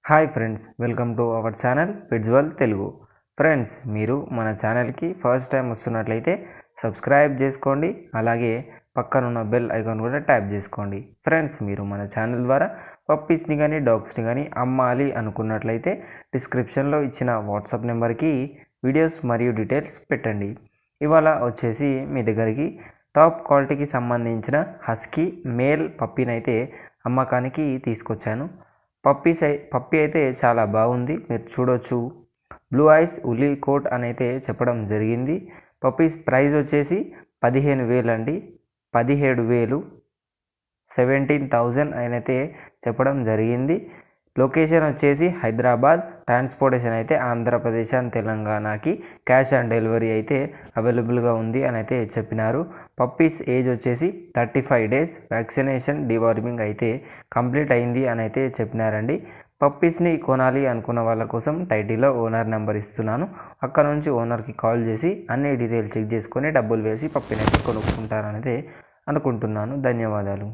Hi friends, welcome to our channel పిట్స్వల్ Telugu. Friends, మీరు మన ఛానల్కి ఫస్ట్ టైం వస్తున్నట్లయితే సబ్స్క్రైబ్ చేసుకోండి, అలాగే పక్కనున్న బెల్ ఐకాన్ కూడా ట్యాప్ చేసుకోండి. ఫ్రెండ్స్, మీరు మన ఛానల్ ద్వారా పప్పీస్ని కానీ డాగ్స్ని కానీ అమ్మాలి అనుకున్నట్లయితే డిస్క్రిప్షన్లో ఇచ్చిన వాట్సాప్ నెంబర్కి వీడియోస్ మరియు డీటెయిల్స్ పెట్టండి. ఇవాళ వచ్చేసి మీ దగ్గరికి టాప్ క్వాలిటీకి సంబంధించిన హస్కీ మేల్ పప్పీనైతే అమ్మకానికి తీసుకొచ్చాను. పప్పీ అయితే చాలా బాగుంది, మీరు చూడొచ్చు. బ్లూ ఐస్ ఉలీ కోట్ అని అయితే చెప్పడం జరిగింది. పప్పీస్ ప్రైస్ వచ్చేసి 15,000 అండి, 17,000, 17,000 అయితే చెప్పడం జరిగింది. లొకేషన్ వచ్చేసి హైదరాబాద్, ట్రాన్స్పోర్టేషన్ అయితే ఆంధ్రప్రదేశ్ అండ్ తెలంగాణకి క్యాష్ ఆన్ డెలివరీ అయితే అవైలబుల్గా ఉంది అని అయితే చెప్పినారు. పప్పీస్ ఏజ్ వచ్చేసి 35 days, వ్యాక్సినేషన్ డివార్మింగ్ అయితే కంప్లీట్ అయింది అని అయితే చెప్పినారండి. పప్పీస్ని కొనాలి అనుకున్న వాళ్ళ కోసం టైటిల్లో ఓనర్ నెంబర్ ఇస్తున్నాను. అక్కడ నుంచి ఓనర్కి కాల్ చేసి అన్ని డీటెయిల్స్ చెక్ చేసుకొని డబ్బులు వేసి పప్పీని అయితే కొనుక్కుంటారని అయితే అనుకుంటున్నాను. ధన్యవాదాలు.